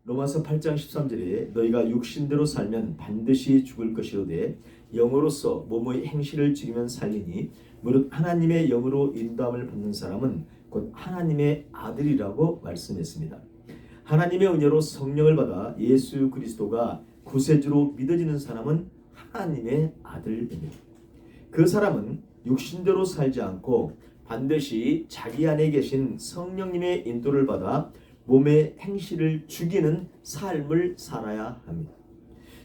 로마서 8장 13절에 너희가 육신대로 살면 반드시 죽을 것이로되 영으로서 몸의 행실을 죽이면 살리니 무릇 하나님의 영으로 인도함을 받는 사람은 곧 하나님의 아들이라고 말씀했습니다. 하나님의 은혜로 성령을 받아 예수 그리스도가 구세주로 믿어지는 사람은 하나님의 아들입니다. 그 사람은 육신대로 살지 않고 반드시 자기 안에 계신 성령님의 인도를 받아 몸의 행실을 죽이는 삶을 살아야 합니다.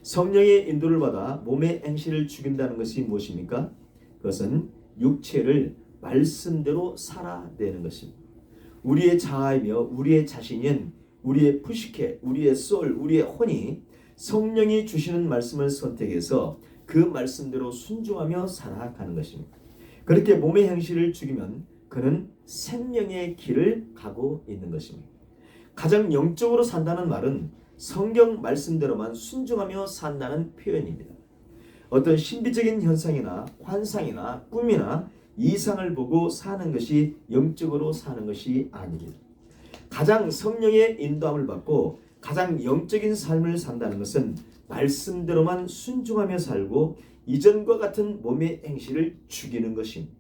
성령의 인도를 받아 몸의 행실을 죽인다는 것이 무엇입니까? 그것은 육체를 말씀대로 살아내는 것입니다. 우리의 자아이며 우리의 자신인 우리의 푸시케, 우리의 소울, 우리의 혼이 성령이 주시는 말씀을 선택해서 그 말씀대로 순종하며 살아가는 것입니다. 그렇게 몸의 행실을 죽이면 그는 생명의 길을 가고 있는 것입니다. 가장 영적으로 산다는 말은 성경 말씀대로만 순종하며 산다는 표현입니다. 어떤 신비적인 현상이나 환상이나 꿈이나 이상을 보고 사는 것이 영적으로 사는 것이 아닙니다. 가장 성령의 인도함을 받고 가장 영적인 삶을 산다는 것은 말씀대로만 순종하며 살고 이전과 같은 몸의 행실을 죽이는 것입니다.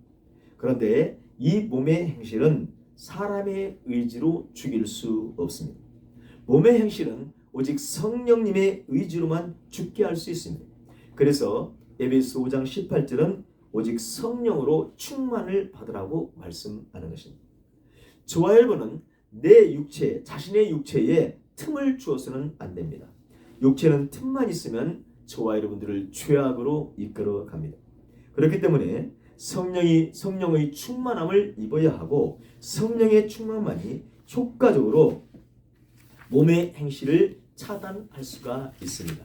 그런데 이 몸의 행실은 사람의 의지로 죽일 수 없습니다. 몸의 행실은 오직 성령님의 의지로만 죽게 할 수 있습니다. 그래서 에베소 5장 18절은 오직 성령으로 충만을 받으라고 말씀하는 것입니다. 저와 여러분은 내 육체, 자신의 육체에 틈을 주어서는 안 됩니다. 육체는 틈만 있으면 저와 여러분들을 죄악으로 이끌어 갑니다. 그렇기 때문에 성령의 충만함을 입어야 하고 성령의 충만만이 효과적으로 몸의 행실을 차단할 수가 있습니다.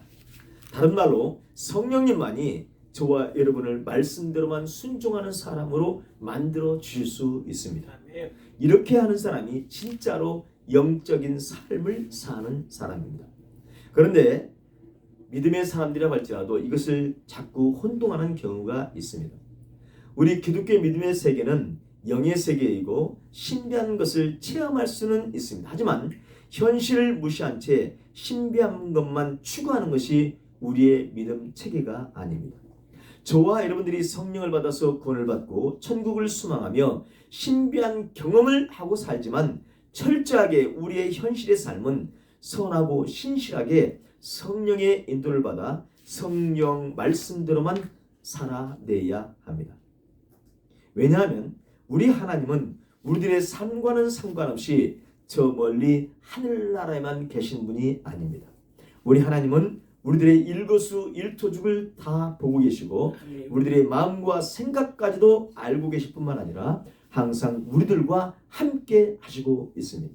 다른 말로 성령님만이 저와 여러분을 말씀대로만 순종하는 사람으로 만들어 주실 수 있습니다. 이렇게 하는 사람이 진짜로 영적인 삶을 사는 사람입니다. 그런데 믿음의 사람들이라 할지라도 이것을 자꾸 혼동하는 경우가 있습니다. 우리 기독교 믿음의 세계는 영의 세계이고 신비한 것을 체험할 수는 있습니다. 하지만 현실을 무시한 채 신비한 것만 추구하는 것이 우리의 믿음 체계가 아닙니다. 저와 여러분들이 성령을 받아서 구원을 받고 천국을 소망하며 신비한 경험을 하고 살지만 철저하게 우리의 현실의 삶은 선하고 신실하게 성령의 인도를 받아 성령 말씀대로만 살아내야 합니다. 왜냐하면 우리 하나님은 우리들의 삶과는 상관없이 저 멀리 하늘나라에만 계신 분이 아닙니다. 우리 하나님은 우리들의 일거수일투족을 다 보고 계시고 우리들의 마음과 생각까지도 알고 계실 뿐만 아니라 항상 우리들과 함께 하시고 있습니다.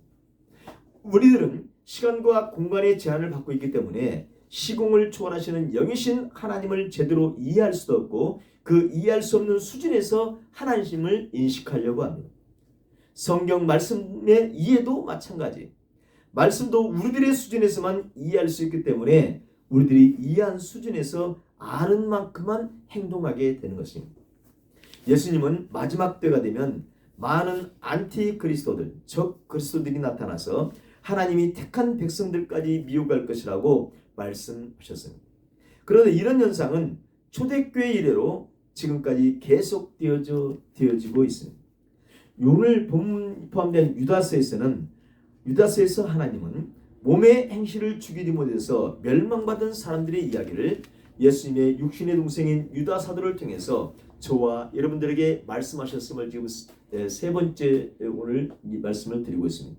우리들은 시간과 공간의 제한을 받고 있기 때문에 시공을 초월하시는 영이신 하나님을 제대로 이해할 수도 없고 그 이해할 수 없는 수준에서 하나님을 인식하려고 합니다. 성경 말씀의 이해도 마찬가지. 말씀도 우리들의 수준에서만 이해할 수 있기 때문에 우리들이 이해한 수준에서 아는 만큼만 행동하게 되는 것입니다. 예수님은 마지막 때가 되면 많은 안티그리스도들, 적 그리스도들이 나타나서 하나님이 택한 백성들까지 미혹할 것이라고 말씀하셨습니다. 그런데 이런 현상은 초대교회 이래로 지금까지 계속 되어지고 있습니다. 오늘 포함된 유다서에서 하나님은 몸의 행실을 죽이지 못해서 멸망받은 사람들의 이야기를 예수님의 육신의 동생인 유다 사도를 통해서 저와 여러분들에게 말씀하셨음을 지금 세 번째 오늘 이 말씀을 드리고 있습니다.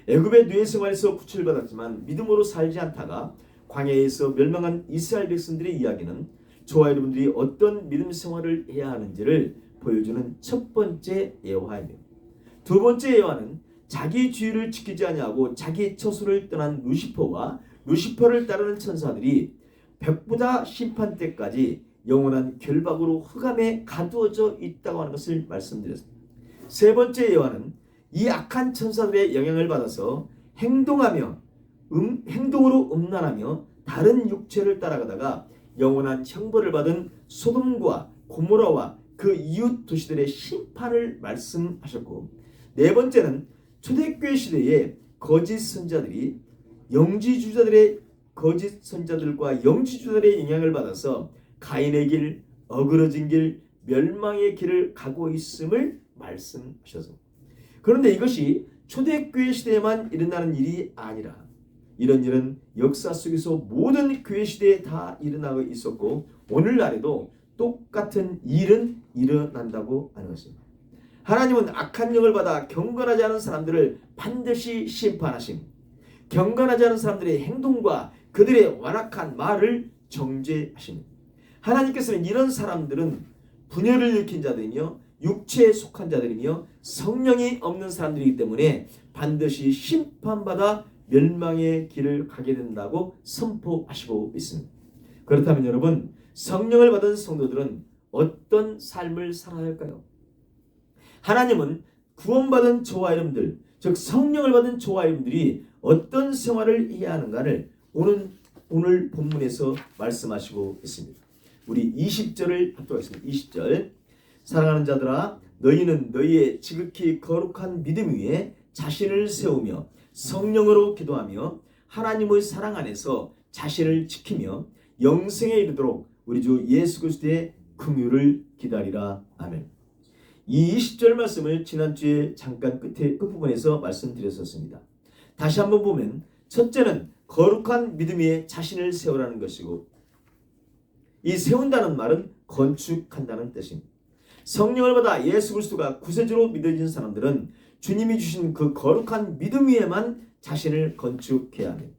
애굽의 노예 생활에서 구출을 받았지만 믿음으로 살지 않다가 광야에서 멸망한 이스라엘 백성들의 이야기는 저와 여러분들이 어떤 믿음 생활을 해야 하는지를 보여주는 첫 번째 예화입니다. 두 번째 예화는 자기 주의를 지키지 아니하고 자기 처소를 떠난 루시퍼와 루시퍼를 따르는 천사들이 백보자 심판 때까지 영원한 결박으로 흑암에 가두어져 있다고 하는 것을 말씀드렸습니다. 세 번째 예화는 이 악한 천사들의 영향을 받아서 행동으로 음란하며 다른 육체를 따라가다가 영원한 형벌을 받은 소돔과 고모라와 그 이웃 도시들의 심판을 말씀하셨고, 네 번째는 초대교회 시대에 거짓 선자들이 영지주자들의 거짓 선자들과 영지주자들의 영향을 받아서 가인의 길, 어그러진 길, 멸망의 길을 가고 있음을 말씀하셔서, 그런데 이것이 초대교회 시대에만 일어나는 일이 아니라 이런 일은 역사 속에서 모든 교회 시대에 다 일어나고 있었고 오늘날에도 똑같은 일은 일어난다고 하는 것입니다. 하나님은 악한 영을 받아 경건하지 않은 사람들을 반드시 심판하심, 경건하지 않은 사람들의 행동과 그들의 완악한 말을 정죄하십니다. 하나님께서는 이런 사람들은 분열을 일으킨 자들이며 육체에 속한 자들이며 성령이 없는 사람들이기 때문에 반드시 심판받아 멸망의 길을 가게 된다고 선포하시고 있습니다. 그렇다면 여러분, 성령을 받은 성도들은 어떤 삶을 살아야 할까요? 하나님은 구원받은 저와 여러분들, 즉 성령을 받은 저와 여러분들이 어떤 생활을 해야 하는가를 오늘 본문에서 말씀하시고 있습니다. 우리 20절을 합독하겠습니다. 20절. 사랑하는 자들아, 너희는 너희의 지극히 거룩한 믿음 위에 자신을 세우며 성령으로 기도하며 하나님의 사랑 안에서 자신을 지키며 영생에 이르도록 우리 주 예수 그리스도의 긍휼을 기다리라. 아멘. 이 20절 말씀을 지난주에 잠깐 끝부분에서 말씀드렸었습니다. 다시 한번 보면 첫째는 거룩한 믿음 위에 자신을 세우라는 것이고, 이 세운다는 말은 건축한다는 뜻입니다. 성령을 받아 예수 그리스도가 구세주로 믿어진 사람들은 주님이 주신 그 거룩한 믿음 위에만 자신을 건축해야 합니다.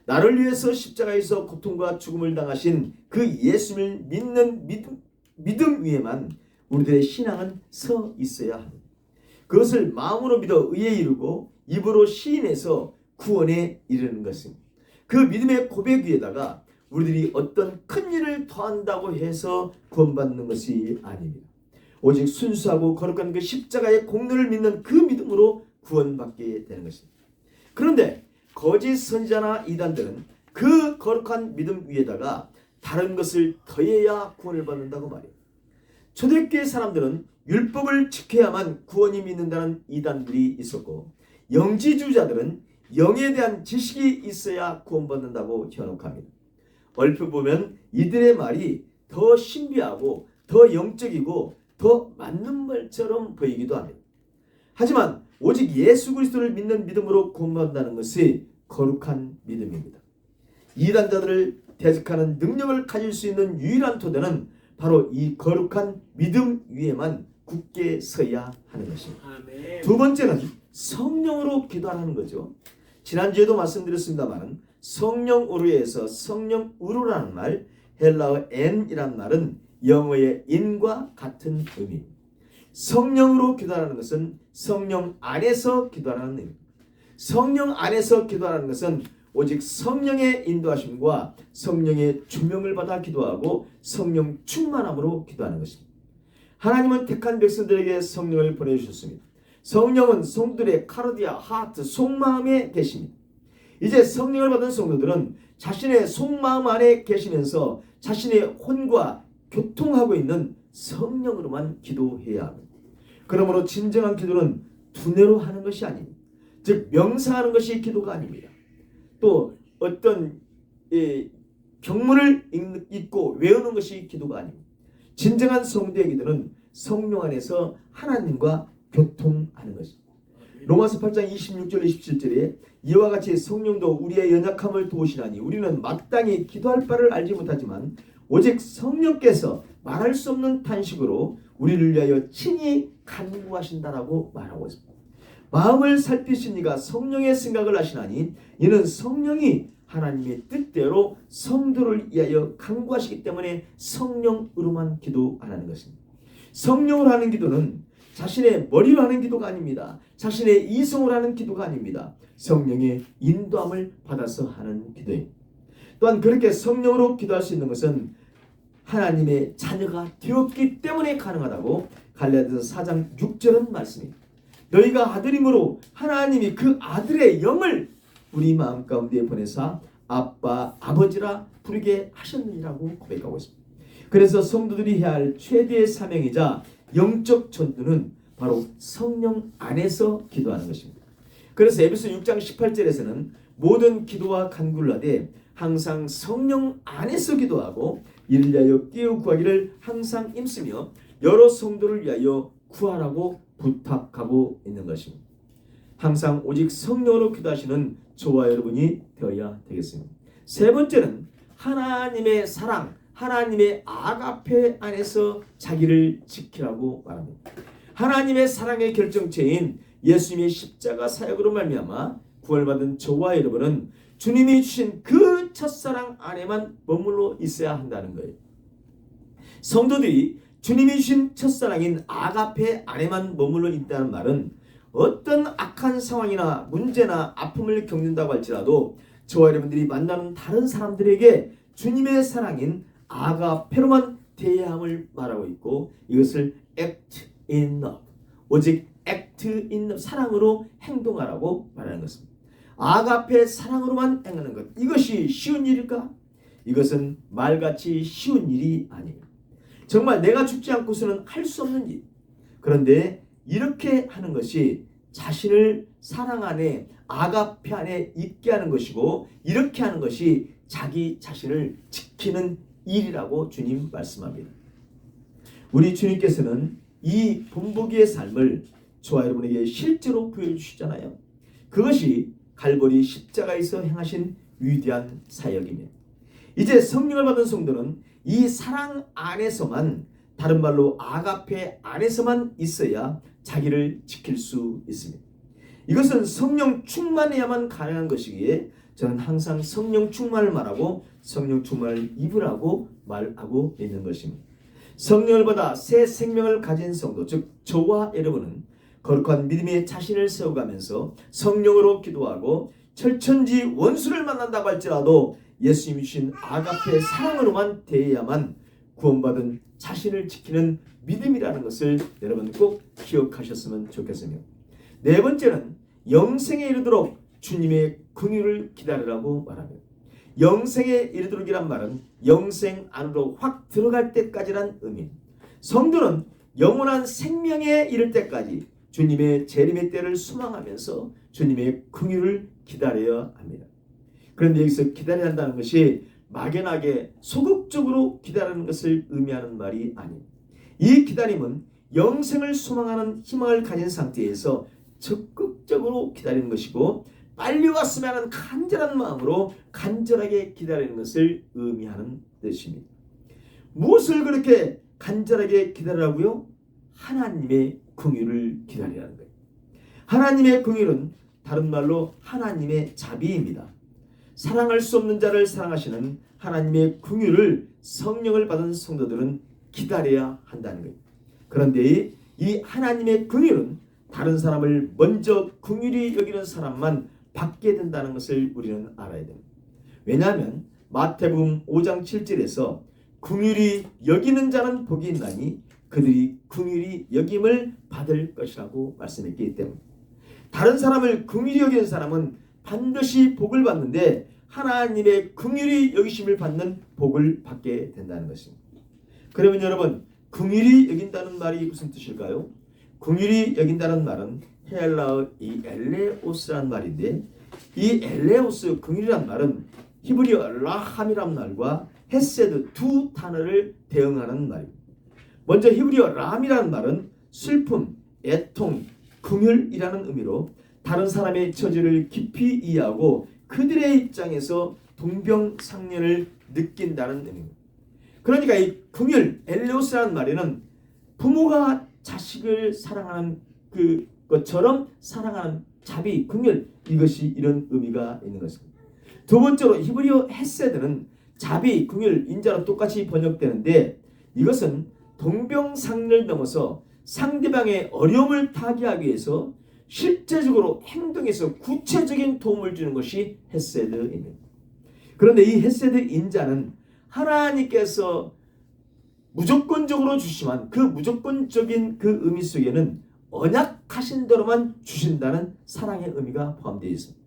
나를 위해서 십자가에서 고통과 죽음을 당하신 그 예수를 믿는 믿음 위에만 우리들의 신앙은 서 있어야 합니다. 그것을 마음으로 믿어 의에 이르고 입으로 시인해서 구원에 이르는 것입니다. 그 믿음의 고백 위에다가 우리들이 어떤 큰 일을 더한다고 해서 구원받는 것이 아닙니다. 오직 순수하고 거룩한 그 십자가의 공로를 믿는 그 믿음으로 구원받게 되는 것입니다. 그런데 거짓 선지자나 이단들은 그 거룩한 믿음 위에다가 다른 것을 더해야 구원을 받는다고 말해요. 초대교회 사람들은 율법을 지켜야만 구원이 믿는다는 이단들이 있었고, 영지주자들은 영에 대한 지식이 있어야 구원받는다고 현혹합니다. 얼핏 보면 이들의 말이 더 신비하고 더 영적이고 더 맞는 말처럼 보이기도 합니다. 하지만 오직 예수 그리스도를 믿는 믿음으로 구원받는다는 것이 거룩한 믿음입니다. 이단자들을 대적하는 능력을 가질 수 있는 유일한 토대는 바로 이 거룩한 믿음 위에만 굳게 서야 하는 것입니다. 아멘. 두 번째는 성령으로 기도하는 거죠. 지난주에도 말씀드렸습니다만 성령으로에서 성령으로라는 말, 헬라어 엔이란 말은 영어의 인과 같은 의미입니다. 성령으로 기도하는 것은 성령 안에서 기도하는 의미입니다. 성령 안에서 기도하는 것은 오직 성령의 인도하심과 성령의 조명을 받아 기도하고 성령 충만함으로 기도하는 것입니다. 하나님은 택한 백성들에게 성령을 보내주셨습니다. 성령은 성도들의 카르디아, 하트, 속마음에 계십니다. 이제 성령을 받은 성도들은 자신의 속마음 안에 계시면서 자신의 혼과 교통하고 있는 성령으로만 기도해야 합니다. 그러므로 진정한 기도는 두뇌로 하는 것이 아닙니다. 즉 명상하는 것이 기도가 아닙니다. 또 어떤 경문을 읽고 외우는 것이 기도가 아닙니다. 진정한 성도의 기도는 성령 안에서 하나님과 교통하는 것입니다. 로마서 8장 26절 27절에 이와 같이 성령도 우리의 연약함을 도우시나니 우리는 마땅히 기도할 바를 알지 못하지만 오직 성령께서 말할 수 없는 탄식으로 우리를 위하여 친히 간구하신다라고 말하고 있습니다. 마음을 살피신 이가 성령의 생각을 하시나니 이는 성령이 하나님의 뜻대로 성도를 위하여 간구하시기 때문에 성령으로만 기도하는 것입니다. 성령으로 하는 기도는 자신의 머리로 하는 기도가 아닙니다. 자신의 이성으로 하는 기도가 아닙니다. 성령의 인도함을 받아서 하는 기도입니다. 또한 그렇게 성령으로 기도할 수 있는 것은 하나님의 자녀가 되었기 때문에 가능하다고 갈라디아서 4장 6절은 말씀입니다. 너희가 아들이므로 하나님이 그 아들의 영을 우리 마음 가운데 보내사 아빠, 아버지라 부르게 하셨느니라고 고백하고 있습니다. 그래서 성도들이 해야 할 최대의 사명이자 영적 전투는 바로 성령 안에서 기도하는 것입니다. 그래서 에베소 6장 18절에서는 모든 기도와 간구를 하되 항상 성령 안에서 기도하고 이를 위하여 깨어 구하기를 항상 힘쓰며 여러 성도를 위하여 구하라고 부탁하고 있는 것입니다. 항상 오직 성령으로 기도하시는 저와 여러분이 되어야 되겠습니다. 세 번째는 하나님의 사랑, 하나님의 아가페 안에서 자기를 지키라고 말합니다. 하나님의 사랑의 결정체인 예수님의 십자가 사역으로 말미암아 구원받은 저와 여러분은 주님이 주신 그 첫사랑 안에만 머물러 있어야 한다는 거예요. 성도들이 주님이 주신 첫사랑인 아가페 안에만 머물러 있다는 말은 어떤 악한 상황이나 문제나 아픔을 겪는다고 할지라도 저와 여러분들이 만나는 다른 사람들에게 주님의 사랑인 아가페로만 대해야 함을 말하고 있고, 이것을 act in love, 오직 act in love, 사랑으로 행동하라고 말하는 것입니다. 아가페 사랑으로만 행하는 것, 이것이 쉬운 일일까? 이것은 말같이 쉬운 일이 아니에요. 정말 내가 죽지 않고서는 할 수 없는 일. 그런데 이렇게 하는 것이 자신을 사랑 안에, 아가페 안에 있게 하는 것이고, 이렇게 하는 것이 자기 자신을 지키는 일이라고 주님 말씀합니다. 우리 주님께서는 이 본보기의 삶을 저와 여러분에게 실제로 보여주시잖아요. 그것이 갈보리 십자가에서 행하신 위대한 사역입니다. 이제 성령을 받은 성도는 이 사랑 안에서만, 다른 말로 아가페 안에서만 있어야 자기를 지킬 수 있습니다. 이것은 성령 충만해야만 가능한 것이기에 저는 항상 성령 충만을 말하고 성령 충만을 입으라고 말하고 있는 것입니다. 성령을 받아 새 생명을 가진 성도, 즉 저와 여러분은 거룩한 믿음의 자신을 세워가면서 성령으로 기도하고 철천지 원수를 만난다고 할지라도 예수님이 주신 아가페 사랑으로만 대해야만 구원받은 자신을 지키는 믿음이라는 것을 여러분 꼭 기억하셨으면 좋겠습니다. 네 번째는 영생에 이르도록 주님의 긍휼을 기다리라고 말합니다. 영생에 이르도록이란 말은 영생 안으로 확 들어갈 때까지란 의미입니다. 성도는 영원한 생명에 이를 때까지 주님의 재림의 때를 소망하면서 주님의 긍휼을 기다려야 합니다. 그런데 여기서 기다려야 한다는 것이 막연하게 소극적으로 기다리는 것을 의미하는 말이 아닙니다. 이 기다림은 영생을 소망하는 희망을 가진 상태에서 적극적으로 기다리는 것이고, 빨리 왔으면 하는 간절한 마음으로 간절하게 기다리는 것을 의미하는 뜻입니다. 무엇을 그렇게 간절하게 기다리라고요? 하나님의 긍휼을 기다리라는 거예요. 하나님의 긍휼은 다른 말로 하나님의 자비입니다. 사랑할 수 없는 자를 사랑하시는 하나님의 긍휼을 성령을 받은 성도들은 기다려야 한다는 거예요. 그런데 이 하나님의 긍휼은 다른 사람을 먼저 긍휼히 여기는 사람만 받게 된다는 것을 우리는 알아야 됩니다. 왜냐하면 마태복음 5장 7절에서 긍휼히 여기는 자는 복이 있나니 그들이 긍휼히 여김을 받을 것이라고 말씀했기 때문에, 다른 사람을 긍휼히 여기는 사람은 반드시 복을 받는데 하나님의 긍휼히 여기심을 받는 복을 받게 된다는 것입니다. 그러면 여러분, 긍휼히 여긴다는 말이 무슨 뜻일까요? 긍휼히 여긴다는 말은 헬라어 이 엘레오스라는 말인데, 이 엘레오스 긍휼이란 말은 히브리어 라함이란 말과 헤세드 두 단어를 대응하는 말입니다. 먼저 히브리어 라함이라는 말은 슬픔, 애통, 긍휼이라는 의미로 다른 사람의 처지를 깊이 이해하고 그들의 입장에서 동병상련을 느낀다는 의미입니다. 그러니까 이 긍휼, 엘레오스라는 말에는 부모가 자식을 사랑하는 그것처럼 사랑하는 자비, 긍휼, 이것이 이런 의미가 있는 것입니다. 두 번째로 히브리어 헤세드는 자비, 긍휼, 인자로 똑같이 번역되는데, 이것은 동병상련을 넘어서 상대방의 어려움을 타개하기 위해서 실제적으로 행동에서 구체적인 도움을 주는 것이 헤세드입니다. 그런데 이 헤세드 인자는 하나님께서 무조건적으로 주시지만 그 무조건적인 그 의미 속에는 언약하신 대로만 주신다는 사랑의 의미가 포함되어 있습니다.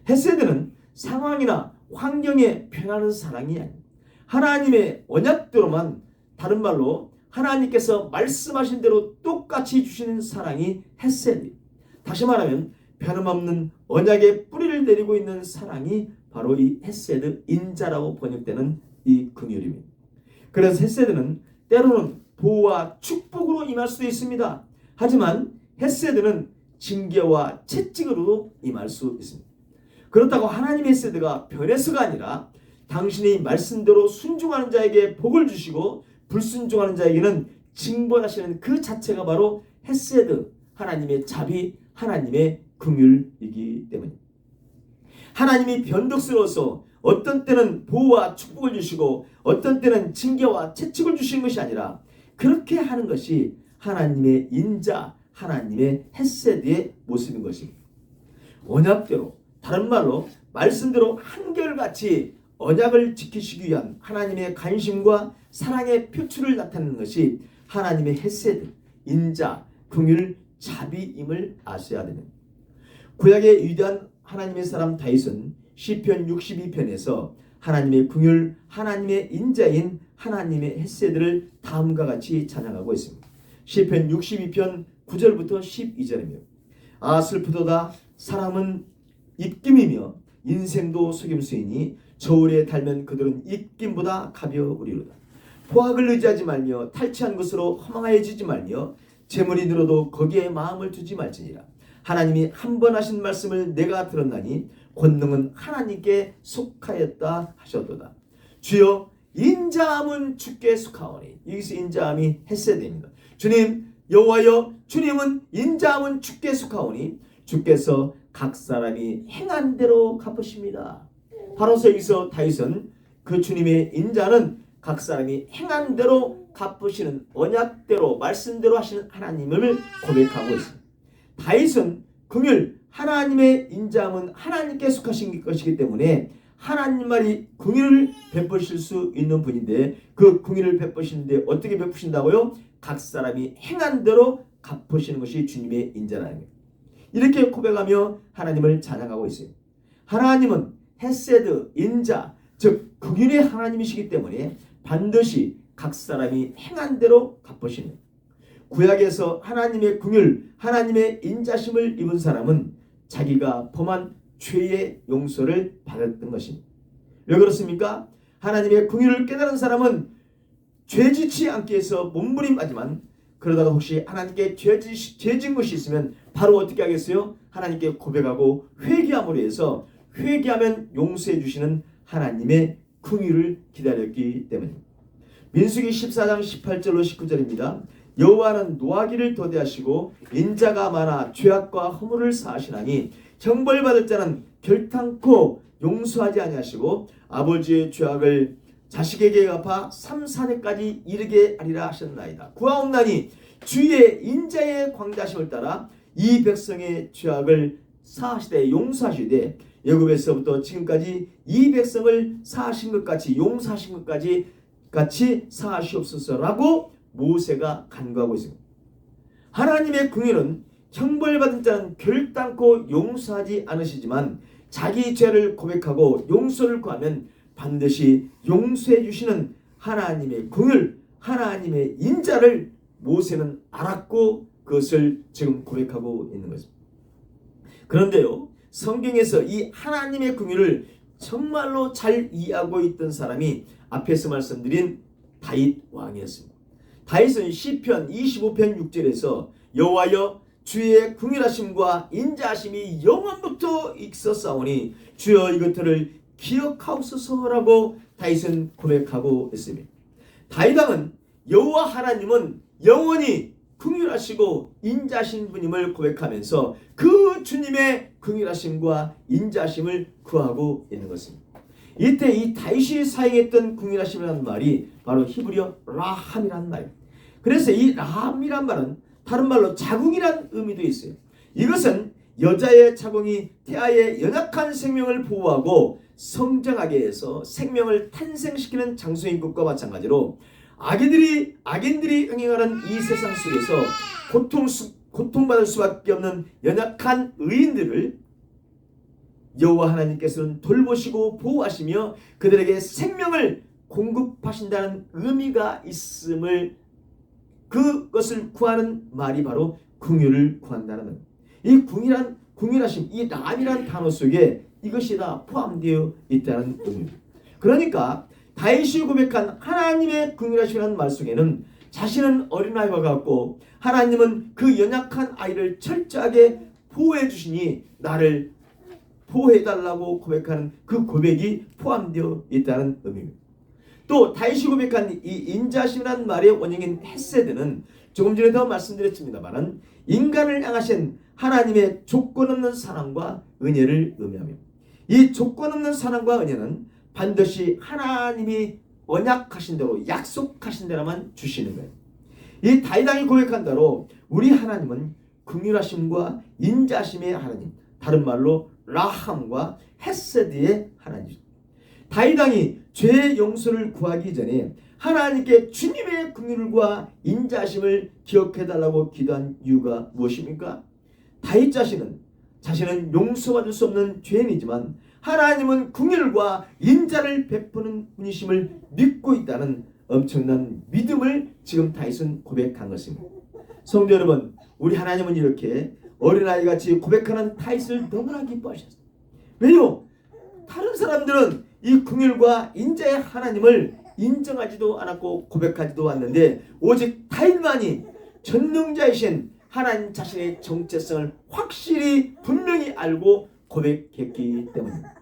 헤세드는 상황이나 환경에 변하는 사랑이 아닙니다. 하나님의 언약대로만, 다른 말로 하나님께서 말씀하신 대로 똑같이 주시는 사랑이 헤세드. 다시 말하면 변함없는 언약의 뿌리를 뿌리를 내리고 있는 사랑이 바로 이 헤세드, 인자라고 번역되는 이 긍휼입니다. 그래서 헤세드는 때로는 보호와 축복으로 임할 수도 있습니다. 하지만 헤세드는 징계와 채찍으로도 임할 수 있습니다. 그렇다고 하나님의 헤세드가 변해서가 아니라 당신이 말씀대로 순종하는 자에게 복을 주시고 불순종하는 자에게는 징벌하시는 그 자체가 바로 헤세드, 하나님의 자비, 하나님의 긍휼이기 때문입니다. 하나님이 변덕스러워서 어떤 때는 보호와 축복을 주시고 어떤 때는 징계와 채찍을 주시는 것이 아니라 그렇게 하는 것이 하나님의 인자, 하나님의 헤세드의 모습인 것입니다. 언약대로, 다른 말로 말씀대로 한결같이 언약을 지키시기 위한 하나님의 관심과 사랑의 표출을 나타내는 것이 하나님의 헤세드, 인자, 긍휼, 자비임을 아셔야 됩니다. 구약의 위대한 하나님의 사람 다윗은 시편 62편에서 하나님의 긍휼, 하나님의 인자인 하나님의 헤세드를 다음과 같이 찬양하고 있습니다. 시편 62편 9절부터 12절입니다. 아 슬프도다 사람은 입김이며 인생도 속임수이니 저울에 달면 그들은 입김보다 가벼우리로다. 포악을 의지하지 말며 탈취한 것으로 허망하여지지 말며 재물이 늘어도 거기에 마음을 두지 말지니라. 하나님이 한 번 하신 말씀을 내가 들었나니 권능은 하나님께 속하였다 하셨도다. 주여 인자함은 주께 속하오니. 여기서 인자함이 헤세드입니다. 주님 여호와여 주님은 인자함은 주께 속하오니 주께서 각 사람이 행한 대로 갚으십니다. 바로서 여기서 다윗은 그 주님의 인자는 각 사람이 행한 대로 갚으시는 언약대로 말씀대로 하시는 하나님을 고백하고 있습니다. 다윗은 긍휼, 하나님의 인자함은 하나님께 속하신 것이기 때문에 하나님 말이 긍휼을 베푸실 수 있는 분인데 그 긍휼을 베푸시는데 어떻게 베푸신다고요? 각 사람이 행한 대로 갚으시는 것이 주님의 인자라는 거예요. 이렇게 고백하며 하나님을 찬양하고 있어요. 하나님은 헤세드, 인자, 즉 긍휼의 하나님이시기 때문에 반드시 각 사람이 행한 대로 갚으시는 거예요. 구약에서 하나님의 긍휼, 하나님의 인자심을 입은 사람은 자기가 범한 죄의 용서를 받았던 것입니다. 왜 그렇습니까? 하나님의 긍휼을 깨달은 사람은 죄짓지 않기 위해서 몸부림하지만 그러다가 혹시 하나님께 죄진 것이 있으면 바로 어떻게 하겠어요? 하나님께 고백하고 회개함으로 해서 회개하면 용서해 주시는 하나님의 긍휼을 기다렸기 때문입니다. 민수기 14장 18절로 19절입니다. 여호와는 노하기를 도대하시고 인자가 많아 죄악과 허물을 사하시나니 형벌받을 자는 결탄코 용서하지 아니하시고 아버지의 죄악을 자식에게 갚아 3, 4대까지 이르게 하리라 하셨나이다. 구하옵나니 주의 인자의 광대하심을 따라 이 백성의 죄악을 사하시되 용서하시되 애굽에서부터 지금까지 이 백성을 사하신 것 같이 용서하신 것까지 같이 사하시옵소서라고 모세가 간구하고 있습니다. 하나님의 긍휼은 형벌받은 자는 결단코 용서하지 않으시지만 자기 죄를 고백하고 용서를 구하면 반드시 용서해 주시는 하나님의 긍휼, 하나님의 인자를 모세는 알았고 그것을 지금 고백하고 있는 것입니다. 그런데요, 성경에서 이 하나님의 긍휼을 정말로 잘 이해하고 있던 사람이 앞에서 말씀드린 다윗 왕이었습니다. 다윗은 시편 25편 6절에서 여호와여 주의 긍휼하심과 인자하심이 영원부터 있었사오니 주여 이것들을 기억하옵소서라고 다윗은 고백하고 있습니다. 다윗 왕은 여호와 하나님은 영원히 긍휼하시고 인자하신 분임을 고백하면서 그 주님의 긍휼하심과 인자하심을 구하고 있는 것입니다. 이때 이 다윗이 사용했던 긍휼하심이라는 말이 바로 히브리어 라함이라는 말입니다. 그래서 이 라함이란 말은 다른 말로 자궁이란 의미도 있어요. 이것은 여자의 자궁이 태아의 연약한 생명을 보호하고 성장하게 해서 생명을 탄생시키는 장소인 것과 마찬가지로 악인들이 흥행하는 이 세상 속에서 고통받을 수밖에 없는 연약한 의인들을 여호와 하나님께서는 돌보시고 보호하시며 그들에게 생명을 공급하신다는 의미가 있음을 그것을 구하는 말이 바로 긍휼을 구한다는 겁니다. 이 궁일하심, 이 남이란 단어 속에 이것이 다 포함되어 있다는 의미입니다. 그러니까 다윗이 고백한 하나님의 궁일하심이라는 말 속에는 자신은 어린아이와 같고 하나님은 그 연약한 아이를 철저하게 보호해 주시니 나를 보호해달라고 고백하는 그 고백이 포함되어 있다는 의미입니다. 또 다윗이 고백한 이 인자심이라는 말의 원형인 헤세드는 조금 전에도 말씀드렸습니다만 인간을 향하신 하나님의 조건 없는 사랑과 은혜를 의미합니다. 이 조건 없는 사랑과 은혜는 반드시 하나님이 언약하신 대로 약속하신 대로만 주시는 거예요. 이 다윗 왕이 고백한 대로 우리 하나님은 긍휼하심과 인자심의 하나님, 다른 말로 라함과 헤세드의 하나님. 다윗 왕이 죄의 용서를 구하기 전에 하나님께 주님의 긍휼과 인자심을 기억해달라고 기도한 이유가 무엇입니까? 다윗 자신은 용서받을 수 없는 죄인이지만 하나님은 긍휼과 인자를 베푸는 분이심을 믿고 있다는 엄청난 믿음을 지금 다윗은 고백한 것입니다. 성도 여러분, 우리 하나님은 이렇게 어린아이같이 고백하는 다윗을 너무나 기뻐하셨어요. 왜요? 다른 사람들은 이 긍휼과 인자의 하나님을 인정하지도 않았고 고백하지도 않는데 오직 다윗만이 전능자이신 하나님 자신의 정체성을 확실히 분명히 알고 고백했기 때문입니다.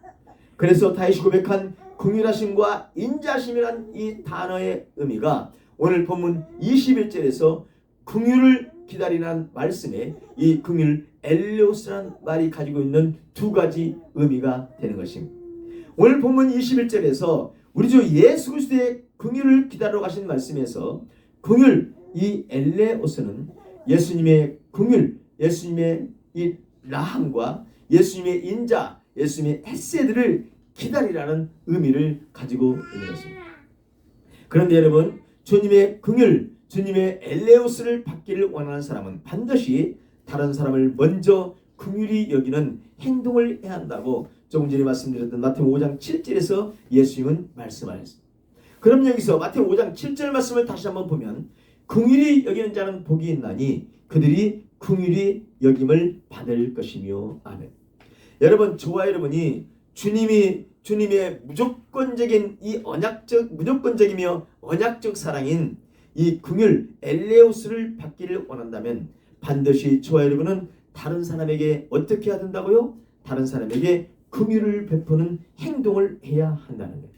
그래서 다윗이 고백한 긍휼하심과 인자심이란 이 단어의 의미가 오늘 본문 21절에서 긍휼을 기다리는 말씀에 이 긍휼 엘레오스라는 말이 가지고 있는 두 가지 의미가 되는 것입니다. 오늘 본문 21절에서 우리 주 예수 그리스도의 긍휼을 기다려 가신 말씀에서 긍휼 이 엘레오스는 예수님의 긍휼, 예수님의 이 라함과 예수님의 인자, 예수님의 헤세드를 기다리라는 의미를 가지고 있는 것입니다. 그런데 여러분, 주님의 긍휼, 주님의 엘레오스를 받기를 원하는 사람은 반드시 다른 사람을 먼저 긍휼히 여기는 행동을 해야 한다고 조금 전에 말씀드렸던 마태복음 5장 7절에서 예수님은 말씀하셨습니다. 그럼 여기서 마태복음 5장 7절 말씀을 다시 한번 보면 긍휼히 여기는 자는 복이 있나니 그들이 긍휼히 여김을 받을 것이며 아멘. 여러분, 저와 여러분이 주님의 무조건적인 이 무조건적이며 언약적 사랑인 이 긍휼 엘레오스를 받기를 원한다면 반드시 저와 여러분은 다른 사람에게 어떻게 해야 된다고요? 다른 사람에게 긍휼을 베푸는 행동을 해야 한다는 거예요.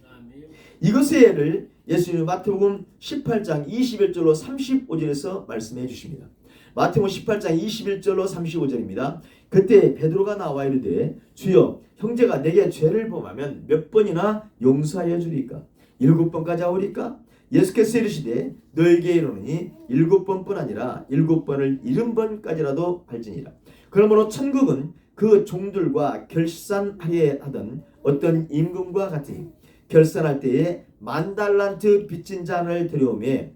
이것의 예를 예수님은 마태복음 18장 21절로 35절에서 말씀해 주십니다. 마태복음 18장 21절로 35절입니다. 그때 베드로가 나와 이르되 주여 형제가 내게 죄를 범하면 몇 번이나 용서하여 주리까? 7번까지 하오리까? 예수께서 이르시되 너에게 이르노니 7번뿐 아니라 7번을 70번까지라도 할지니라. 그러므로 천국은 그 종들과 결산하려 하던 어떤 임금과 같으니 결산할 때에 10,000달란트 빚진 자를 들여오매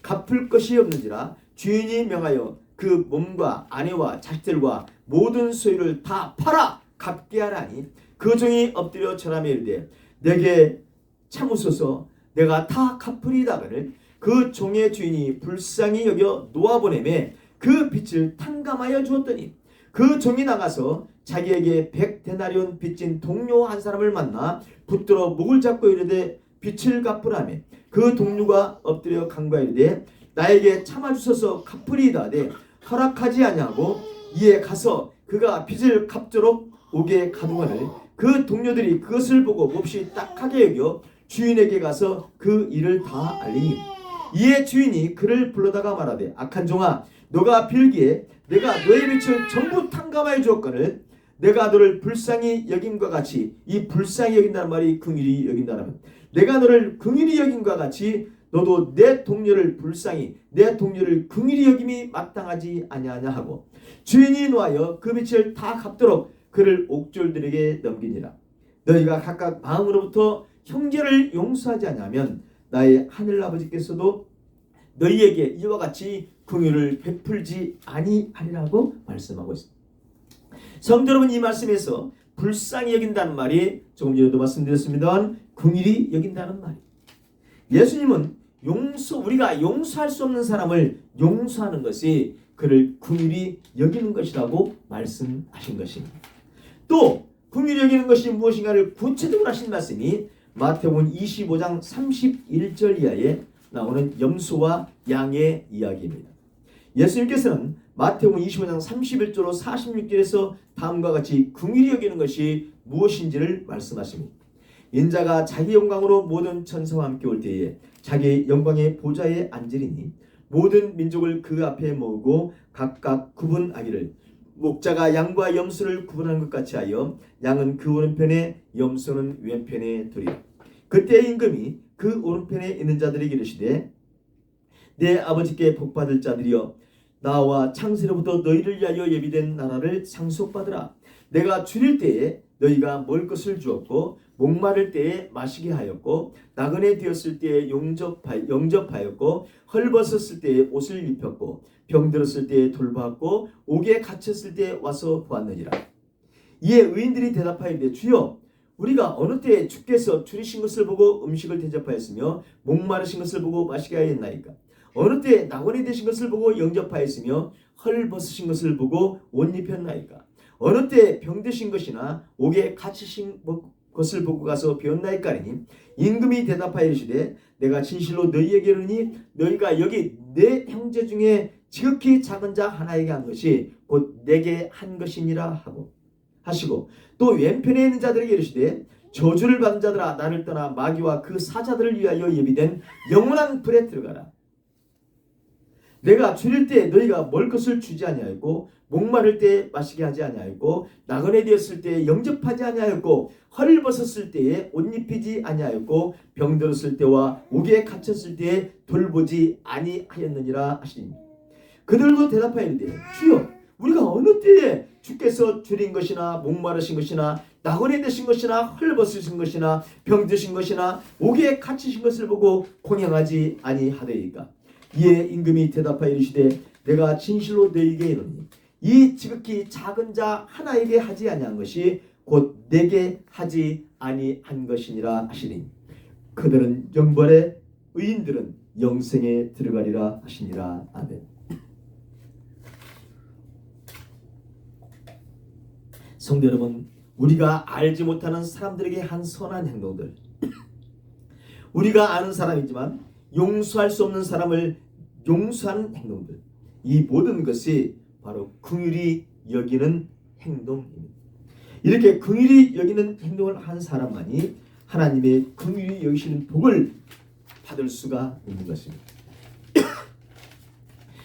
갚을 것이 없는지라 주인이 명하여 그 몸과 아내와 자식들과 모든 소유를 다 팔아 갚게 하라니 그 종이 엎드려 절하며 이르되 내게 참으소서 내가 다 갚으리다가를 그 종의 주인이 불쌍히 여겨 놓아보내매 그 빚을 탕감하여 주었더니 그 종이 나가서 자기에게 100데나리온 빚진 동료 한 사람을 만나 붙들어 목을 잡고 이르되 빚을 갚으라며 그 동료가 엎드려 간구하이르되 나에게 참아주소서 갚으리이다 하되 허락하지 아니하고 이에 가서 그가 빚을 갚도록 오게 가두거늘 그 동료들이 그것을 보고 몹시 딱하게 여겨 주인에게 가서 그 일을 다 알리니 이에 주인이 그를 불러다가 말하되 악한 종아 너가 빌기에 내가 너의 빚을 전부 탕감하여 주었거늘 내가 너를 불쌍히 여김과 같이 이 불쌍히 여긴다는 말이 긍휼히 여긴다라면 내가 너를 긍휼히 여김과 같이 너도 내 동료를 불쌍히 내 동료를 긍휼히 여김이 마땅하지 아니하냐 하고 주인이 노하여 그 빚을 다 갚도록 그를 옥졸들에게 넘기니라. 너희가 각각 마음으로부터 형제를 용서하지 않으면 나의 하늘 아버지께서도 너희에게 이와 같이 긍휼을 베풀지 아니하리라고 말씀하고 있습니다. 성도 여러분, 이 말씀에서 불쌍히 여긴다는 말이 조금 전에도 말씀드렸습니다만 긍휼히 여긴다는 말이 예수님은 우리가 용서할 수 없는 사람을 용서하는 것이 그를 긍휼히 여기는 것이라고 말씀하신 것입니다. 또 긍휼히 여기는 것이 무엇인가를 구체적으로 하신 말씀이 마태복음 25장 31절 이하에 나오는 염소와 양의 이야기입니다. 예수님께서는 마태복음 25장 31절로 46절에서 다음과 같이 긍휼히 여기는 것이 무엇인지를 말씀하십니다. 인자가 자기 영광으로 모든 천사와 함께 올 때에 자기 영광의 보좌에 앉으리니 모든 민족을 그 앞에 모으고 각각 구분하기를 목자가 양과 염소를 구분하는 것 같이 하여 양은 그 오른편에 염소는 왼편에 두리라. 그때 임금이 그 오른편에 있는 자들에게 이르시되 내 아버지께 복받을 자들이여 나와 창세로부터 너희를 위하여 예비된 나라를 상속받으라. 내가 줄일 때에 너희가 먹을 것을 주었고 목마를 때에 마시게 하였고 나그네 되었을 때에 영접하였고 헐벗었을 때에 옷을 입혔고 병들었을 때에 돌보았고 옥에 갇혔을 때에 와서 보았느니라. 이에 의인들이 대답하이르되 주여 우리가 어느 때에 주께서 줄이신 것을 보고 음식을 대접하였으며 목마르신 것을 보고 마시게 하였나이까. 어느 때에 나그네 되신 것을 보고 영접하였으며 헐벗으신 것을 보고 옷 입혔나이까. 어느 때에 병드신 것이나 옥에 갇히신 것을 보고 가서 배웠나이까니. 임금이 대답하여 이르시되 내가 진실로 너희에게 이르니 너희가 여기 내 형제 중에 지극히 작은 자 하나에게 한 것이 곧 내게 한 것이니라 하고 하시고 또 왼편에 있는 자들에게 이르시되 저주를 받은 자들아 나를 떠나 마귀와 그 사자들을 위하여 예비된 영원한 불에 들어가라. 내가 줄일 때 너희가 먹을 것을 주지 아니하였고 목마를 때 마시게 하지 아니하였고 나그네 되었을 때 영접하지 아니하였고 허리를 벗었을 때에 옷 입히지 아니하였고 병들었을 때와 옥에 갇혔을 때에 돌보지 아니하였느니라 하시니 그들도 대답하였는데 주여 우리가 어느 때에 주께서 줄인 것이나 목마르신 것이나 나그네 되신 것이나 헐벗으신 것이나 병드신 것이나 옥에 갇히신 것을 보고 공양하지 아니하더이까. 이에 임금이 대답하여 이르시되 내가 진실로 너희에게 이르니 이 지극히 작은 자 하나에게 하지 아니한 것이 곧 내게 하지 아니한 것이니라 하시니 그들은 영벌에 의인들은 영생에 들어가리라 하시니라. 아멘. 성도 여러분, 우리가 알지 못하는 사람들에게 한 선한 행동들, 우리가 아는 사람이지만 용서할 수 없는 사람을 용서하는 행동들, 이 모든 것이 바로 긍휼히 여기는 행동입니다. 이렇게 긍휼히 여기는 행동을 한 사람만이 하나님의 긍휼히 여기시는 복을 받을 수가 있는 것입니다.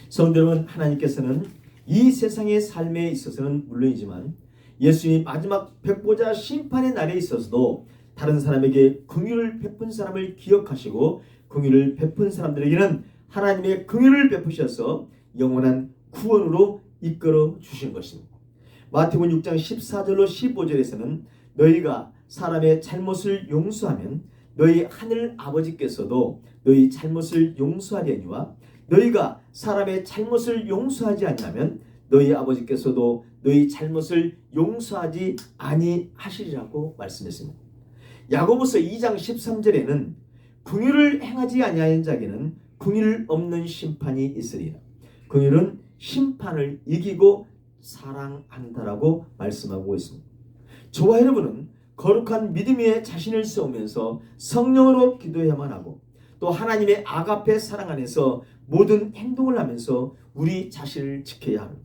성도 여러분, 하나님께서는 이 세상의 삶에 있어서는 물론이지만 예수님이 마지막 백보자 심판의 날에 있어서도 다른 사람에게 긍휼을 베푼 사람을 기억하시고 긍휼을 베푼 사람들에게는 하나님의 긍휼을 베푸셔서 영원한 구원으로 이끌어 주신 것입니다. 마태복음 6장 14절로 15절에서는 너희가 사람의 잘못을 용서하면 너희 하늘 아버지께서도 너희 잘못을 용서하려니와 너희가 사람의 잘못을 용서하지 아니하면 너희 아버지께서도 너희 잘못을 용서하지 아니하시리라고 말씀했습니다. 야고보서 2장 13절에는 긍휼을 행하지 아니하는 자에게는 긍휼 없는 심판이 있으리라. 긍휼은 심판을 이기고 사랑한다라고 말씀하고 있습니다. 저와 여러분은 거룩한 믿음 위에 자신을 세우면서 성령으로 기도해야만 하고 또 하나님의 아가페 사랑 안에서 모든 행동을 하면서 우리 자신을 지켜야 합니다.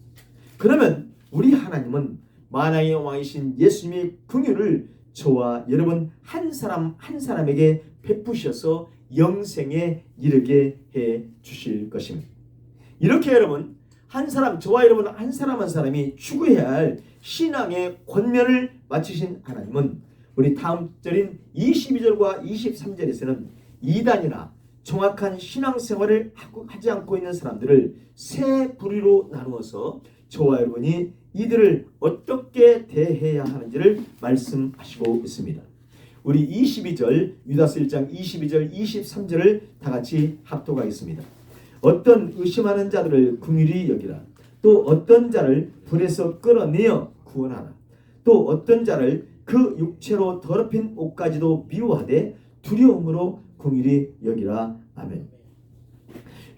그러면 우리 하나님은 만왕의 왕이신 예수님의 긍휼을 저와 여러분 한 사람 한 사람에게 베푸셔서 영생에 이르게 해 주실 것입니다. 이렇게 여러분 한 사람, 저와 여러분 한 사람 한 사람이 추구해야 할 신앙의 권면을 마치신 하나님은 우리 다음 절인 22절과 23절에서는 이단이나 정확한 신앙생활을 하지 않고 있는 사람들을 세 부류로 나누어서 저와 여러분이 이들을 어떻게 대해야 하는지를 말씀하시고 있습니다. 우리 22절, 유다서 1장 22절, 23절을 다 같이 합독하겠습니다. 어떤 의심하는 자들을 긍휼히 여기라. 또 어떤 자를 불에서 끌어내어 구원하라. 또 어떤 자를 그 육체로 더럽힌 옷까지도 미워하되 두려움으로 긍휼히 여기라. 아멘.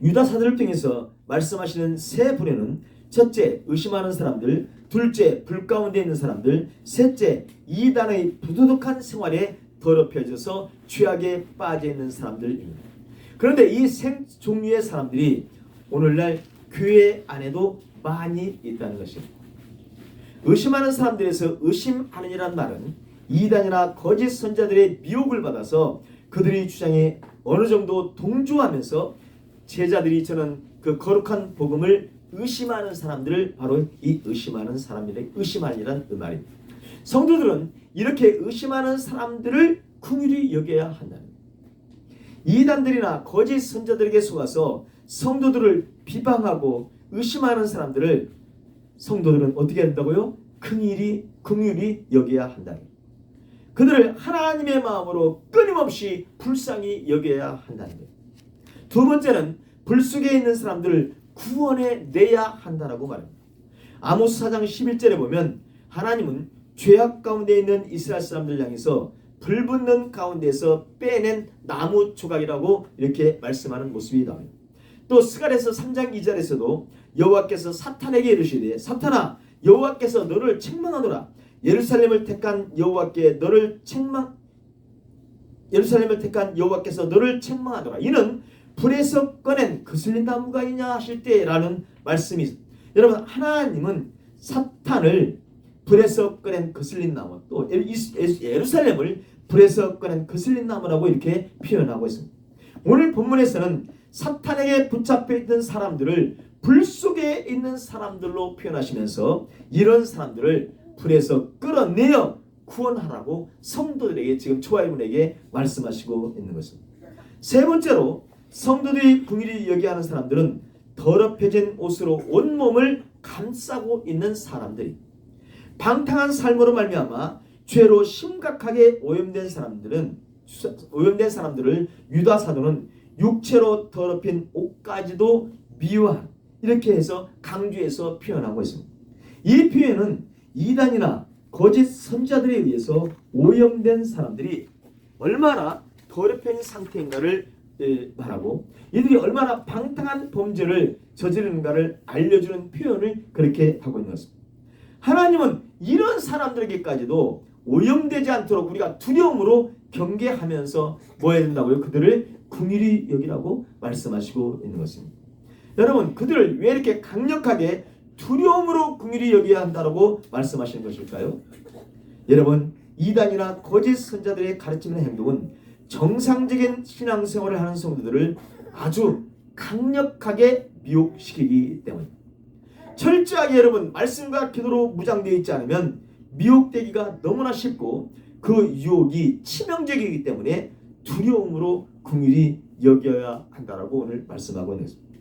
유다 사도를 통해서 말씀하시는 세 부류는 첫째, 의심하는 사람들, 둘째, 불 가운데 있는 사람들, 셋째, 이단의 부도덕한 생활에 더럽혀져서 죄악에 빠져 있는 사람들입니다. 그런데 이 세 종류의 사람들이 오늘날 교회 안에도 많이 있다는 것입니다. 의심하는 사람들에서 의심하느니란 말은 이단이나 거짓 선자들의 미혹을 받아서 그들의 주장에 어느 정도 동조하면서 제자들이 저는 그 거룩한 복음을 의심하는 사람들을 바로 이 의심하는 사람들의 의심하니란 말입니다. 성도들은 이렇게 의심하는 사람들을 긍휼히 여겨야 한다는 거예요. 이단들이나 거짓 선자들에게 속아서 성도들을 비방하고 의심하는 사람들을 성도들은 어떻게 한다고요? 긍휼히 여겨야 한다. 그들을 하나님의 마음으로 끊임없이 불쌍히 여겨야 한다는 거예요. 두 번째는 불 속에 있는 사람들을 구원해 내야 한다라고 말합니다. 아모스 4장 11절에 보면 하나님은 죄악 가운데 있는 이스라엘 사람들 향해서 불 붙는 가운데서 빼낸 나무 조각이라고 이렇게 말씀하는 모습이 나옵니다. 또 스가랴서 3장 2절에서도 여호와께서 사탄에게 이르시되 사탄아 여호와께서 너를 책망하노라. 예루살렘을 택한 여호와께서 너를 책망하노라. 이는 불에서 꺼낸 거슬린 나무가 있냐 하실 때라는 말씀이 있습니다. 여러분, 하나님은 사탄을 불에서 꺼낸 거슬린 나무, 또 예루살렘을 불에서 꺼낸 거슬린 나무라고 이렇게 표현하고 있습니다. 오늘 본문에서는 사탄에게 붙잡혀 있던 사람들을 불 속에 있는 사람들로 표현하시면서 이런 사람들을 불에서 끌어내어 구원하라고 성도들에게 지금 초하이문에게 말씀하시고 있는 것입니다. 세 번째로 성도들이 긍휼히 여기하는 사람들은 더럽혀진 옷으로 온몸을 감싸고 있는 사람들이 방탕한 삶으로 말미암아 죄로 심각하게 오염된 사람들을 유다 사도는 육체로 더럽힌 옷까지도 미워한 이렇게 해서 강조해서 표현하고 있습니다. 이 표현은 이단이나 거짓 선자들에 의해서 오염된 사람들이 얼마나 더럽힌 상태인가를 말하고 이들이 얼마나 방탕한 범죄를 저지르는가를 알려주는 표현을 그렇게 하고 있는 것입니다. 하나님은 이런 사람들에게까지도 오염되지 않도록 우리가 두려움으로 경계하면서 뭐 해야 된다고요? 그들을 긍휼히 여기라고 말씀하시고 있는 것입니다. 여러분, 그들을 왜 이렇게 강력하게 두려움으로 긍휼히 여겨야 한다고 말씀하시는 것일까요? 여러분, 이단이나 거짓 선자들의 가르치는 행동은 정상적인 신앙생활을 하는 성도들을 아주 강력하게 미혹시키기 때문입니다. 철저하게 여러분 말씀과 기도로 무장되어 있지 않으면 미혹되기가 너무나 쉽고 그 유혹이 치명적이기 때문에 두려움으로 긍휼히 여겨야 한다라고 오늘 말씀하고 있는 것입니다.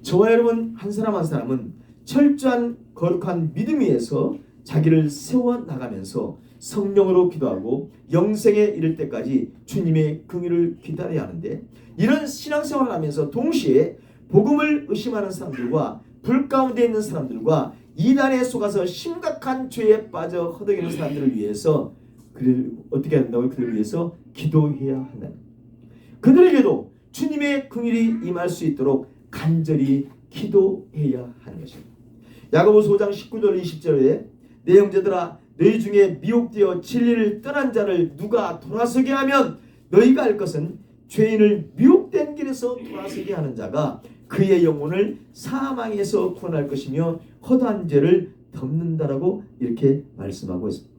저와 여러분 한 사람 한 사람은 철저한 거룩한 믿음 위에서 자기를 세워나가면서 성령으로 기도하고 영생에 이를 때까지 주님의 긍휼을 기다려야 하는데 이런 신앙생활을 하면서 동시에 복음을 의심하는 사람들과 불 가운데 있는 사람들과 이단에 속아서 심각한 죄에 빠져 허덕이는 사람들을 위해서 그들을 어떻게 한다고요? 그들을 위해서 기도해야 한다. 그들에게도 주님의 긍휼이 임할 수 있도록 간절히 기도해야 하는 것입니다. 야고보서 5장 19절 20절에 내 형제들아 너희 중에 미혹되어 진리를 떠난 자를 누가 돌아서게 하면 너희가 알 것은 죄인을 미혹된 길에서 돌아서게 하는 자가 그의 영혼을 사망에서 구원할 것이며 허다한 죄를 덮는다라고 이렇게 말씀하고 있습니다.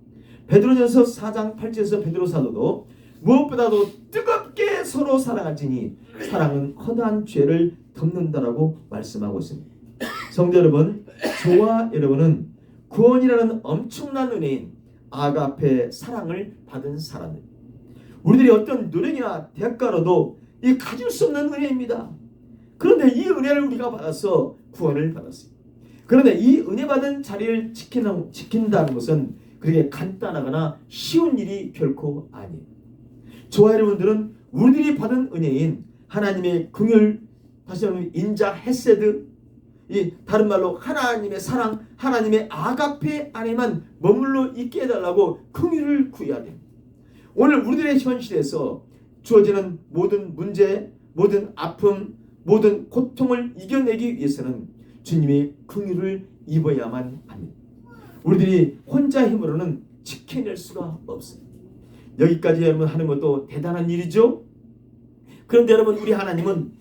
베드로전서 4장 8절에서 베드로 사도도 무엇보다도 뜨겁게 서로 사랑할지니 사랑은 허다한 죄를 덮는다라고 말씀하고 있습니다. 성도 여러분, 저와 여러분은 구원이라는 엄청난 은혜인 아가페 사랑을 받은 사람들, 우리들이 어떤 노력이나 대가로도 이 가질 수 없는 은혜입니다. 그런데 이 은혜를 우리가 받아서 구원을 받았어요. 그런데 이 은혜 받은 자리를 지킨다는 것은 그렇게 간단하거나 쉬운 일이 결코 아니에요. 저와 여러분들은 우리들이 받은 은혜인 하나님의 긍휼, 다시 말하면 인자 헤세드, 이 다른 말로 하나님의 사랑, 하나님의 아가페 안에만 머물러 있게 해달라고 긍휼을 구해야 됩니다. 오늘 우리들의 현실에서 주어지는 모든 문제, 모든 아픔, 모든 고통을 이겨내기 위해서는 주님의 긍휼을 입어야만 합니다. 우리들이 혼자 힘으로는 지켜낼 수가 없습니다. 여기까지 여러분 하는 것도 대단한 일이죠. 그런데 여러분, 우리 하나님은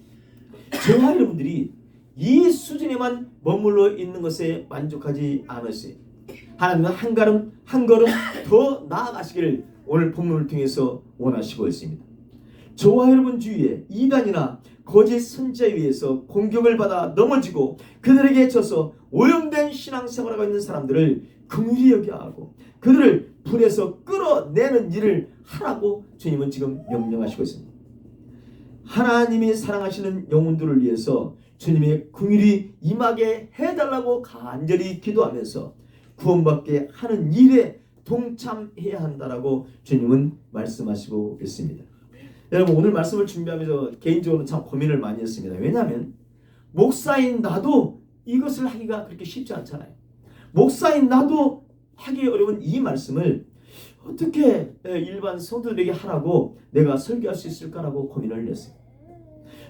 저와 여러분들이 이 수준에만 머물러 있는 것에 만족하지 않으세요. 하나님은 한 걸음 더 나아가시기를 오늘 본문을 통해서 원하시고 있습니다. 저와 여러분 주위에 이단이나 거짓 선지자에 의해서 공격을 받아 넘어지고 그들에게 져서 오염된 신앙생활을 하고 있는 사람들을 긍휼히 여겨야 하고 그들을 불에서 끌어내는 일을 하라고 주님은 지금 명령하시고 있습니다. 하나님이 사랑하시는 영혼들을 위해서 주님의 긍휼이 임하게 해달라고 간절히 기도하면서 구원받게 하는 일에 동참해야 한다라고 주님은 말씀하시고 있습니다. 여러분, 오늘 말씀을 준비하면서 개인적으로 참 고민을 많이 했습니다. 왜냐하면 목사인 나도 이것을 하기가 그렇게 쉽지 않잖아요. 목사인 나도 하기 어려운 이 말씀을 어떻게 일반 성도들에게 하라고 내가 설교할 수 있을까라고 고민을 했어요.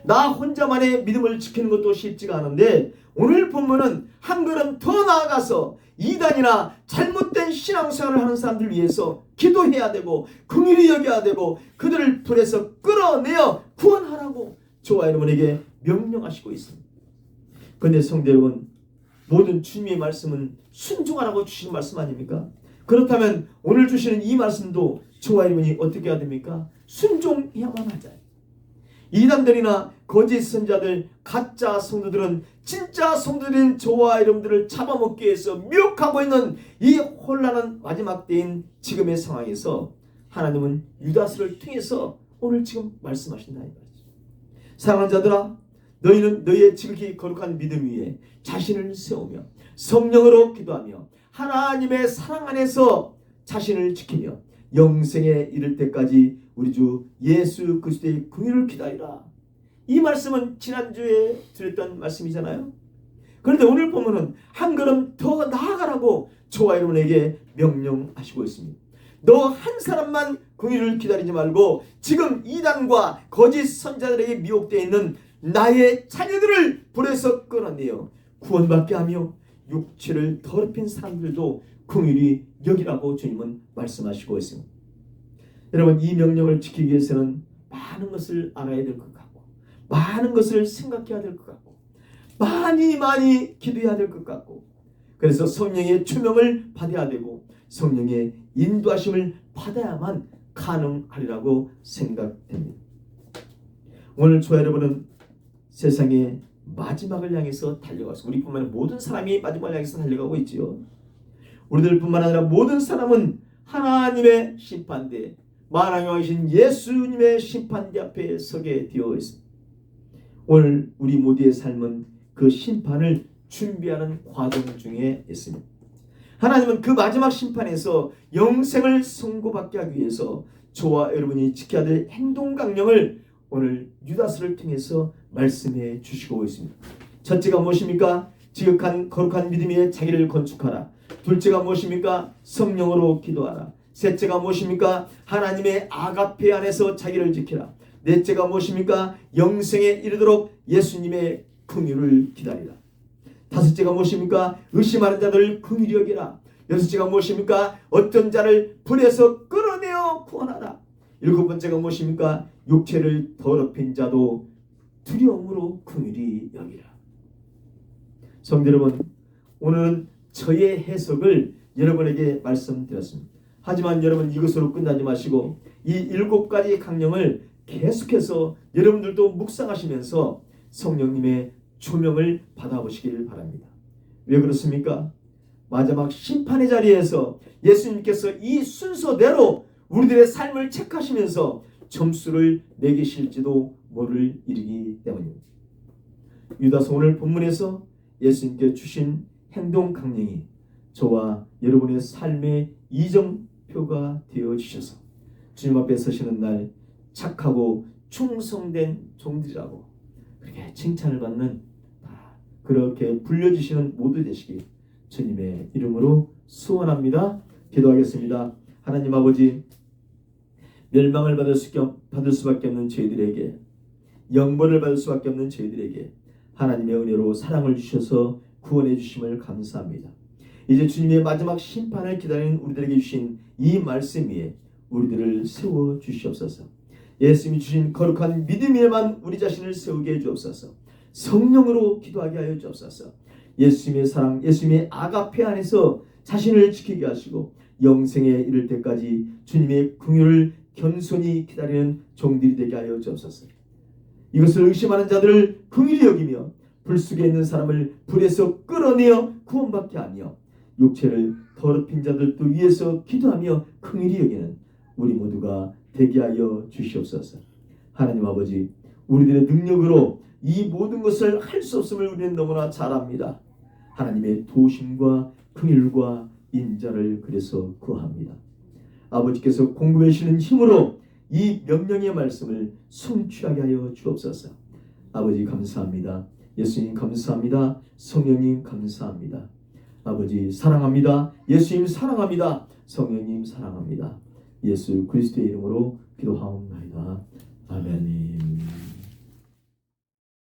나 혼자만의 믿음을 지키는 것도 쉽지가 않은데 오늘 본문은 한 걸음 더 나아가서 이단이나 잘못된 신앙생활을 하는 사람들 위해서 기도해야 되고 긍휼히 여겨야 되고 그들을 불에서 끌어내어 구원하라고 저와 여러분에게 명령하시고 있습니다. 그런데 성도 여러분, 모든 주님의 말씀은 순종하라고 주신 말씀 아닙니까? 그렇다면 오늘 주시는 이 말씀도 저와 여러분이 어떻게 해야 됩니까? 순종해야만 하잖아요. 이단들이나 거짓 선자들, 가짜 성도들은 진짜 성도들인 저와 여러분들을 잡아먹기 위해서 미혹하고 있는 이 혼란한 마지막 때인 지금의 상황에서 하나님은 유다스를 통해서 오늘 지금 말씀하신다 이 말이죠. 사랑하는 자들아, 너희는 너희의 지극히 거룩한 믿음 위에 자신을 세우며 성령으로 기도하며 하나님의 사랑 안에서 자신을 지키며 영생에 이를 때까지 우리 주 예수 그리스도의 긍휼을 기다리라. 이 말씀은 지난주에 드렸던 말씀이잖아요. 그런데 오늘 보면은 한 걸음 더 나아가라고 저와 여러분에게 명령하시고 있습니다. 너 한 사람만 긍휼을 기다리지 말고 지금 이단과 거짓 선자들에게 미혹되어 있는 나의 자녀들을 불에서 끌어내어 구원받게 하며 육체를 더럽힌 사람들도 긍휼히 여기라고 주님은 말씀하시고 있습니다. 여러분, 이 명령을 지키기 위해서는 많은 것을 알아야 될 것 같고 많은 것을 생각해야 될 것 같고 많이 기도해야 될 것 같고 그래서 성령의 초명을 받아야 되고 성령의 인도하심을 받아야만 가능하리라고 생각됩니다. 오늘 저와 여러분은 세상의 마지막을 향해서 달려가서 우리뿐만 아니라 모든 사람이 마지막을 향해서 달려가고 있지요. 우리들뿐만 아니라 모든 사람은 하나님의 심판대 만왕의 왕이신 예수님의 심판대 앞에 서게 되어 있습니다. 오늘 우리 모두의 삶은 그 심판을 준비하는 과정 중에 있습니다. 하나님은 그 마지막 심판에서 영생을 선고받게 하기 위해서 저와 여러분이 지켜야 될 행동 강령을 오늘 유다서를 통해서 말씀해 주시고 있습니다. 첫째가 무엇입니까? 지극한 거룩한 믿음 위에 자기를 건축하라. 둘째가 무엇입니까? 성령으로 기도하라. 셋째가 무엇입니까? 하나님의 아가페 안에서 자기를 지키라. 넷째가 무엇입니까? 영생에 이르도록 예수님의 긍휼을 기다리라. 다섯째가 무엇입니까? 의심하는 자들을 긍휼히 여기라. 여섯째가 무엇입니까? 어떤 자를 불에서 끌어내어 구원하라. 일곱 번째가 무엇입니까? 육체를 더럽힌 자도 두려움으로 긍휼히 여기라. 성도 여러분, 오늘은 저의 해석을 여러분에게 말씀드렸습니다. 하지만 여러분, 이것으로 끝나지 마시고 이 7가지 강령을 계속해서 여러분들도 묵상하시면서 성령님의 조명을 받아보시길 바랍니다. 왜 그렇습니까? 마지막 심판의 자리에서 예수님께서 이 순서대로 우리들의 삶을 체크하시면서 점수를 매기실지도 모를 일이기 때문입니다. 유다서 오늘 본문에서 예수님께 주신 행동 강령이 저와 여러분의 삶의 이정표가 되어 주셔서 주님 앞에 서시는 날 착하고 충성된 종들이라고 그렇게 칭찬을 받는 그렇게 불려주시는 모두 되시기 주님의 이름으로 소원합니다. 기도하겠습니다. 하나님 아버지, 멸망을 받을 수밖에 없는 저희들에게 영벌을 받을 수밖에 없는 저희들에게 하나님의 은혜로 사랑을 주셔서 구원해 주심을 감사합니다. 이제 주님의 마지막 심판을 기다리는 우리들에게 주신 이 말씀 위에 우리들을 세워 주시옵소서. 예수님이 주신 거룩한 믿음 위에만 우리 자신을 세우게 해 주옵소서. 성령으로 기도하게 하여 주옵소서. 예수님의 사랑, 예수님의 아가페 안에서 자신을 지키게 하시고 영생에 이를 때까지 주님의 긍휼을 겸손히 기다리는 종들이 되게 하여 주옵소서. 이것을 의심하는 자들을 긍휼히 여기며 불 속에 있는 사람을 불에서 끌어내어 구원받게 하며 육체를 더럽힌 자들도 위해서 기도하며 긍휼히 여기는 우리 모두가 되게 하여 주시옵소서. 하나님 아버지, 우리들의 능력으로 이 모든 것을 할 수 없음을 우리는 너무나 잘 압니다. 하나님의 도심과 긍휼과 인자를 그래서 구합니다. 아버지께서 공급해 주시는 힘으로 이 명령의 말씀을 성취하게 하여 주옵소서. 아버지 감사합니다. 예수님 감사합니다. 성령님 감사합니다. 아버지 사랑합니다. 예수님 사랑합니다. 성령님 사랑합니다. 예수 그리스도의 이름으로 기도하옵나이다. 아멘.